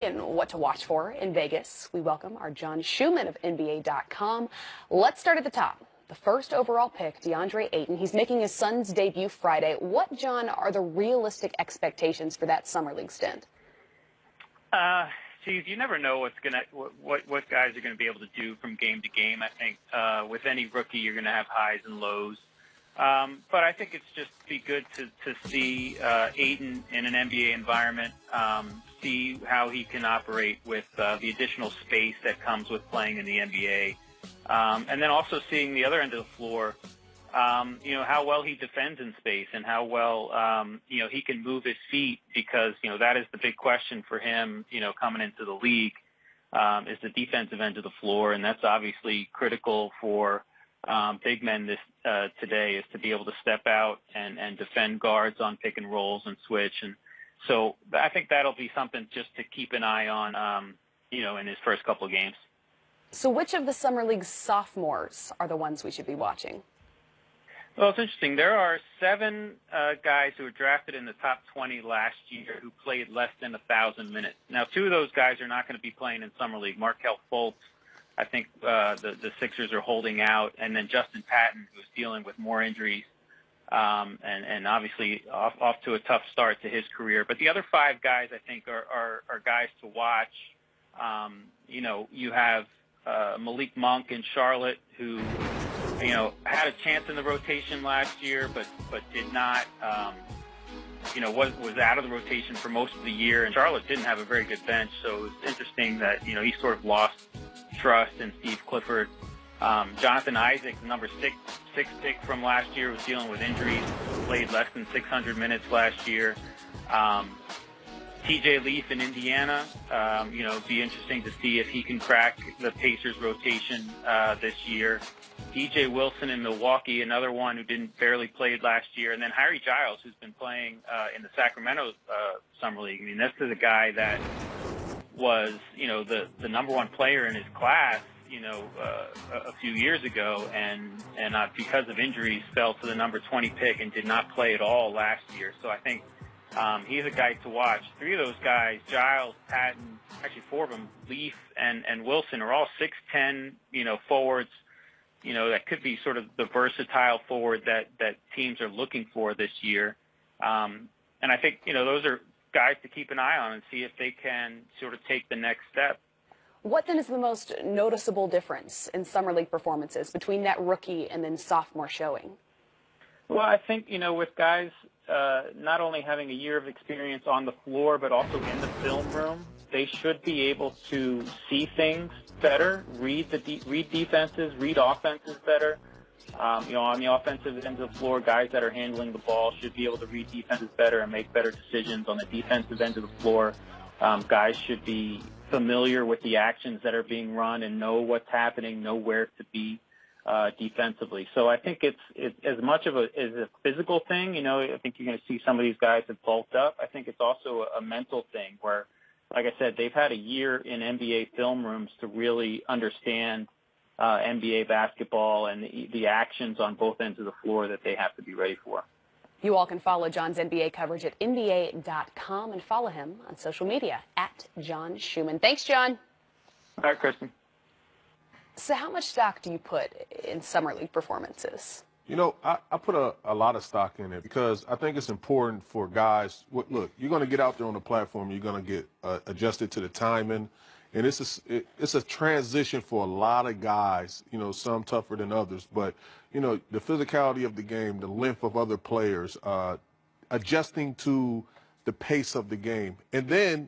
and what to watch for in Vegas. We welcome our John Schuhmann of NBA.com. Let's start at the top. The first overall pick, DeAndre Ayton. He's making his son's debut Friday. What, John, are the realistic expectations for that summer league stint? Geez, you never know what guys are going to be able to do from game to game. I think with any rookie, you're going to have highs and lows. But I think it's just be good to see Ayton in an NBA environment, see how he can operate with the additional space that comes with playing in the NBA. And then also seeing the other end of the floor, how well he defends in space and how well, he can move his feet because, that is the big question for him, coming into the league, is the defensive end of the floor. And that's obviously critical for big men today, is to be able to step out and defend guards on pick and rolls and switch. And so I think that'll be something just to keep an eye on, in his first couple of games. So which of the Summer League sophomores are the ones we should be watching? Well, it's interesting. There are 7 guys who were drafted in the top 20 last year who played less than 1,000 minutes. Now, 2 of those guys are not going to be playing in Summer League. Markelle Fultz, I think the Sixers are holding out, and then Justin Patton, who's dealing with more injuries, and obviously off to a tough start to his career. But the other 5 guys, I think, are guys to watch. You have Malik Monk in Charlotte, who had a chance in the rotation last year, but did not, was out of the rotation for most of the year. And Charlotte didn't have a very good bench, so it's interesting that, he sort of lost trust in Steve Clifford. Jonathan Isaac, the number 6 pick from last year, was dealing with injuries, played less than 600 minutes last year. TJ Leaf in Indiana, be interesting to see if he can crack the Pacers rotation this year. DJ Wilson in Milwaukee, another one who barely played last year. And then Harry Giles, who's been playing in the Sacramento Summer League. I mean, this is a guy that was, the number 1 player in his class, a few years ago, and because of injuries fell to the number 20 pick and did not play at all last year. So I think he's a guy to watch. 3 of those guys, Giles, Patton, actually 4 of them, Leaf and Wilson, are all 6'10", forwards, that could be sort of the versatile forward that teams are looking for this year. And I think, those are guys to keep an eye on and see if they can sort of take the next step. What then is the most noticeable difference in Summer League performances between that rookie and then sophomore showing? Well, I think, with guys not only having a year of experience on the floor, but also in the film room, they should be able to see things better, read defenses, read offenses better. On the offensive end of the floor, guys that are handling the ball should be able to read defenses better and make better decisions. On the defensive end of the floor, guys should be familiar with the actions that are being run and know what's happening, know where to be defensively. So I think it's as much of a physical thing. I think you're going to see some of these guys have bulked up. I think it's also a mental thing where, like I said, they've had a year in NBA film rooms to really understand NBA basketball and the actions on both ends of the floor that they have to be ready for. You all can follow John's NBA coverage at NBA.com and follow him on social media at John Schuhmann. Thanks, John. All right, Kristen. So how much stock do you put in Summer League performances? I put a lot of stock in it because I think it's important for guys. Look, you're going to get out there on the platform. You're going to get adjusted to the timing. And it's a transition for a lot of guys, some tougher than others. But, the physicality of the game, the length of other players, adjusting to the pace of the game. And then,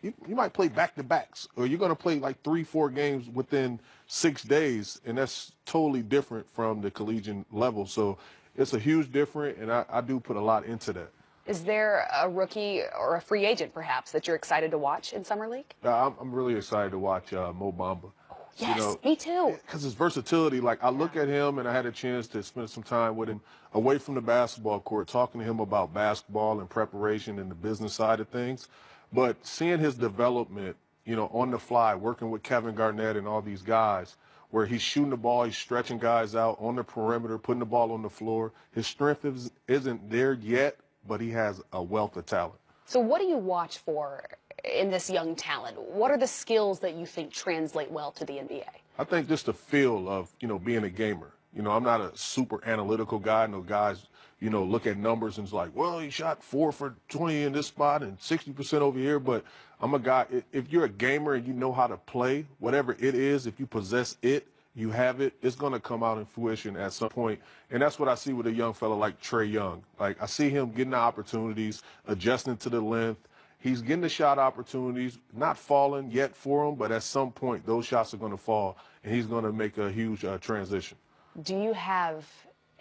you might play back-to-backs, or you're going to play 3-4 games within 6 days, and that's totally different from the collegiate level. So it's a huge difference, and I do put a lot into that. Is there a rookie or a free agent, perhaps, that you're excited to watch in Summer League? I'm really excited to watch Mo Bamba. Yes, me too. Because his versatility, I look at him, and I had a chance to spend some time with him away from the basketball court, talking to him about basketball and preparation and the business side of things. But seeing his development, on the fly, working with Kevin Garnett and all these guys, where he's shooting the ball, he's stretching guys out on the perimeter, putting the ball on the floor. His strength isn't there yet, but he has a wealth of talent. So what do you watch for in this young talent? What are the skills that you think translate well to the NBA? I think just the feel of, being a gamer. I'm not a super analytical guy. No guys, look at numbers and it's like, well, he shot 4 for 20 in this spot and 60% over here. But I'm a guy, if you're a gamer and you know how to play, whatever it is, if you possess it, you have it, it's going to come out in fruition at some point. And that's what I see with a young fella like Trae Young. Like, I see him getting the opportunities, adjusting to the length. He's getting the shot opportunities, not falling yet for him, but at some point those shots are going to fall, and he's going to make a huge transition. Do you have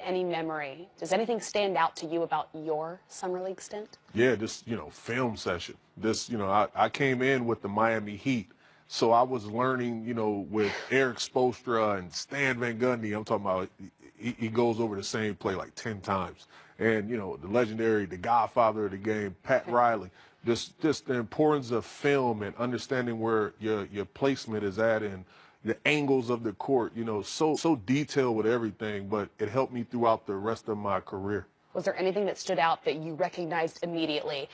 any memory? Does anything stand out to you about your summer league stint? Yeah, this, film session. This, I came in with the Miami Heat, so I was learning, with Eric Spoelstra and Stan Van Gundy. I'm talking about he goes over the same play like 10 times. And, the legendary, the godfather of the game, Pat Riley. Just the importance of film and understanding where your placement is at and the angles of the court, so detailed with everything, but it helped me throughout the rest of my career. Was there anything that stood out that you recognized immediately?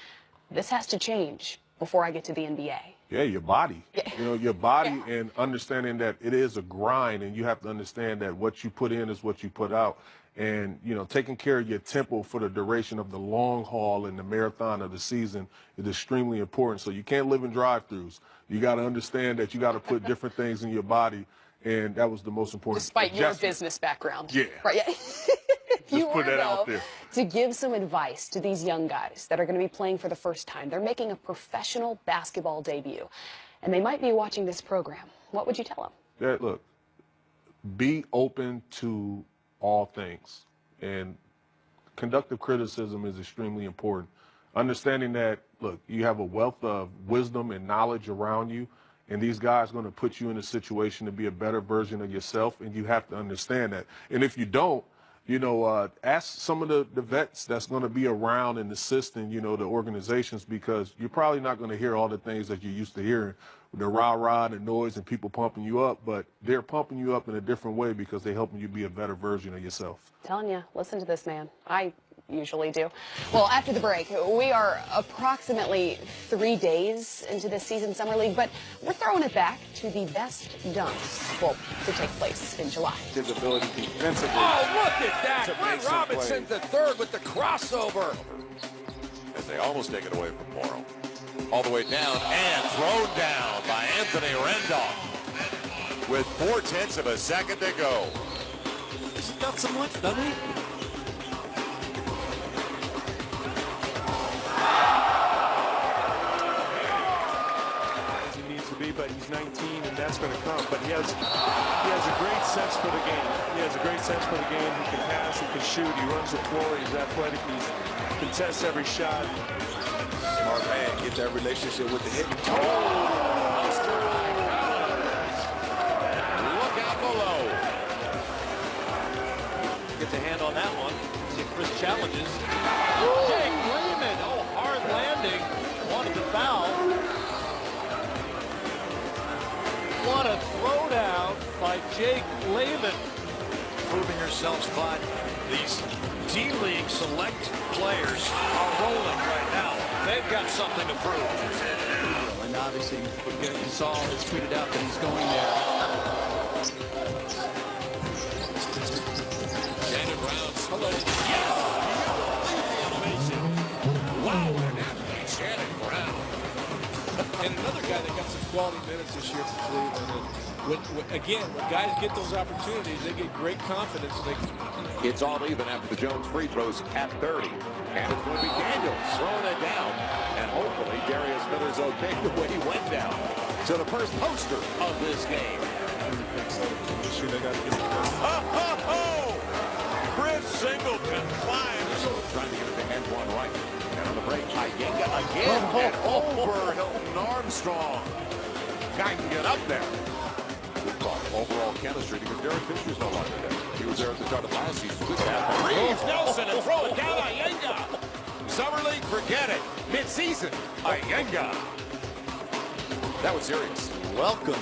This has to change before I get to the NBA. Yeah, your body. Your body Yeah. And understanding that it is a grind, and you have to understand that what you put in is what you put out. And, taking care of your tempo for the duration of the long haul and the marathon of the season is extremely important. So you can't live in drive-thrus. You got to understand that you got to put different things in your body, and that was the most important. Despite your business background. Yeah. Right, yeah. Just put that out there. To give some advice to these young guys that are going to be playing for the first time. They're making a professional basketball debut, and they might be watching this program. What would you tell them? Yeah, look, be open to all things, and conductive criticism is extremely important. Understanding that, look, you have a wealth of wisdom and knowledge around you, and these guys are going to put you in a situation to be a better version of yourself, and you have to understand that. And if you don't, ask some of the vets that's going to be around and assisting, the organizations, because you're probably not going to hear all the things that you're used to hearing, the rah-rah and the noise and people pumping you up, but they're pumping you up in a different way because they're helping you be a better version of yourself. I'm telling you, listen to this man. I usually do. Well, after the break, we are approximately 3 days into this season summer league, but we're throwing it back to the best dunks, well, to take place in July. His ability defensively. Oh, look at that! Brent Robinson the third with the crossover. As they almost take it away from Morrow. All the way down and thrown down by Anthony Randolph with 0.4 of a second to go. He's got some length, doesn't he? He needs to be, but he's 19, and that's going to come. But he has a great sense for the game. He has a great sense for the game. He can pass, he can shoot, he runs the floor, he's athletic, he contests every shot. Smart man, get that relationship with the hit. Look out below. Get the hand on that one. See if Chris challenges. Jake Lehman, oh, hard landing. Wanted to foul. What a throwdown by Jake Lehman. Proving yourselves, Clyde. These D-League select players are rolling right now. They've got something to prove. And obviously, you saw has tweeted out that he's going there. Shannon Brown split. Yes! Wow, what an athlete, Shannon Brown. And another guy that got some quality minutes this year for Cleveland. And again, when guys get those opportunities, they get great confidence. It's all even after the Jones free throws at 30. And it's going to be Daniels throwing it down. And hopefully Darius Miller's okay the way he went down. So the first poster of this game. Chris Singleton finds. Trying to get it to Antoine Wright. And on the break, Iyenga again. And over Hilton Armstrong. Guy can get up there. Good call. Overall chemistry because Derek Fisher's no longer there. He was there at the start of last season. Good half. Reeves Nelson and throw it down. Iyenga. Summer League, forget it. Mid-season, Iyenga. That was serious. Welcome.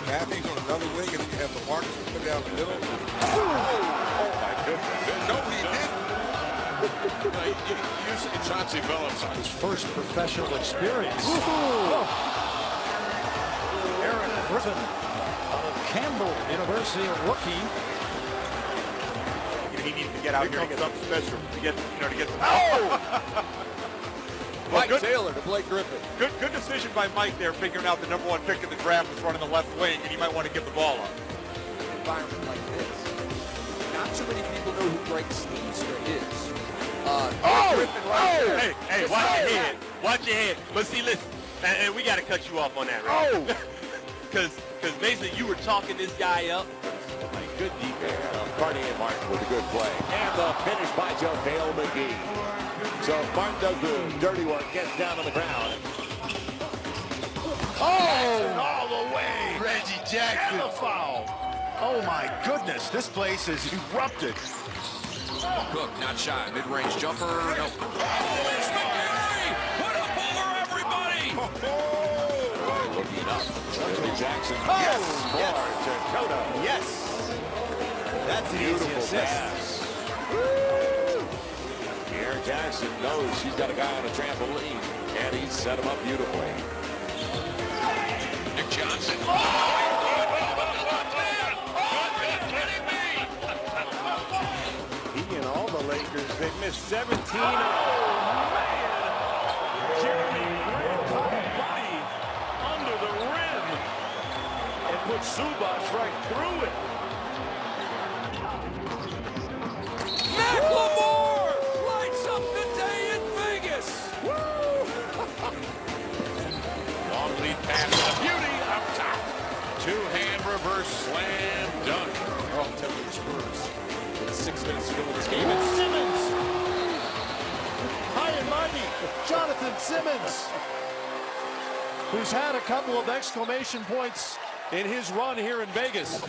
Matthews on another wing, and then you have the Marcus put down the middle. Oh, my goodness. No, he didn't. Chauncey Billups on His first professional experience. Oh. Aaron Griffin out of Campbell University, a rookie. He needs to get out here and get something special to get, to get. Oh! Mike Taylor to Blake Griffin. Good decision by Mike there, figuring out the #1 pick in the draft was running the left wing, and he might want to give the ball up. In an environment like this, not too many people know who Greg Steenstra is. Hey, watch your head. Watch your head. But see, listen, and we got to cut you off on that, right? Because basically you were talking this guy up. Good defense. Cartier Martin with a good play. And the finish by JaVale McGee. So Martin does the dirty work, gets down on the ground. All the way. Reggie Jackson. And the foul. Oh, my goodness. This place is erupted. Cook not shy. Mid-range jumper. No. Put up over everybody. Looking up. Reggie Jackson. Yes. For Dakota. Yes. That's an easy assist. Aaron Jackson knows she's got a guy on a trampoline, and he set him up beautifully. Nick Johnson. He and all the Lakers, they missed 17. Oh, man. Jeremy Grant caught a body under the rim and put Subas right through it. McLemore lights up the day in Vegas. Long lead pass, a beauty up top. Two-hand reverse slam dunk. Oh, tell me the Spurs. With 6 minutes to go in this game. And Simmons. High and mighty, Jonathan Simmons, who's had a couple of exclamation points in his run here in Vegas.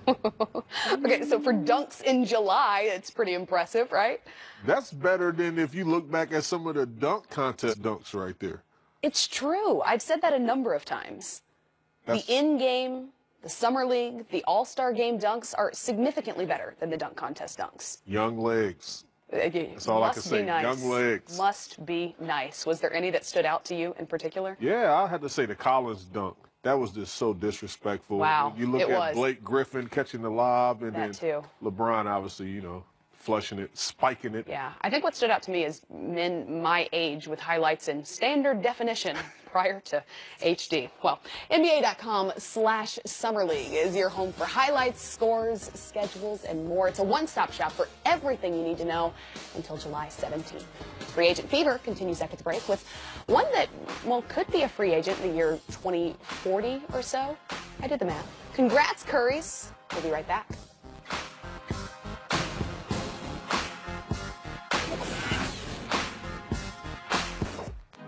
Okay, so for dunks in July, it's pretty impressive, right? That's better than if you look back at some of the dunk contest dunks right there. It's true. I've said that a number of times. The in-game, the Summer League, the All-Star Game dunks are significantly better than the dunk contest dunks. Young legs. That's all I can say. Nice. Young legs. Must be nice. Was there any that stood out to you in particular? Yeah, I had to say the Collins dunk. That was just so disrespectful. Wow, You look it at was. Blake Griffin catching the lob, and That then too. LeBron, obviously, flushing it, spiking it. Yeah, I think what stood out to me is men my age with highlights in standard definition prior to HD. Well, NBA.com/Summer League is your home for highlights, scores, schedules, and more. It's a one-stop shop for everything you need to know until July 17th. Free agent fever continues after the break with one that, well, could be a free agent in the year 2040 or so. I did the math. Congrats, Currys. We'll be right back.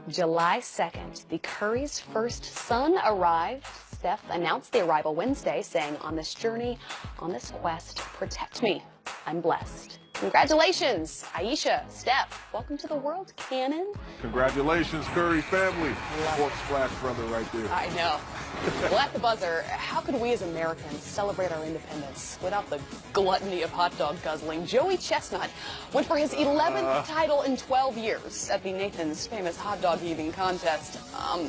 July 2nd, the Currys' first son arrived. Steph announced the arrival Wednesday, saying, "On this journey, on this quest, protect me. I'm blessed." Congratulations, Aisha, Steph. Welcome to the world, Cannon. Congratulations, Curry family. Fourth splash brother right there. I know. Well, at the buzzer, how could we as Americans celebrate our independence without the gluttony of hot dog guzzling? Joey Chestnut went for his 11th title in 12 years at the Nathan's famous hot dog eating contest.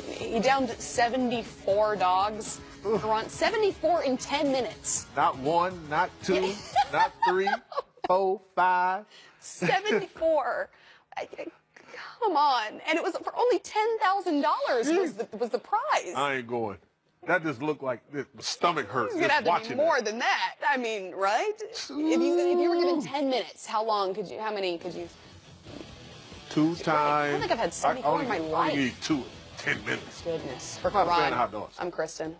He downed 74 dogs. 74 in 10 minutes. Not one, not two, not three, 4, 5. 74. Come on. And it was for only $10,000 was the prize. I ain't going. That just looked like the stomach hurts. You're going to have to be more that. than that. I mean, right? If you were given 10 minutes, how many could you? 2 times. I don't think I've had 74 in my life. I only need 2 in 10 minutes. Goodness. I'm not a fan of hot dogs. I'm Kristen.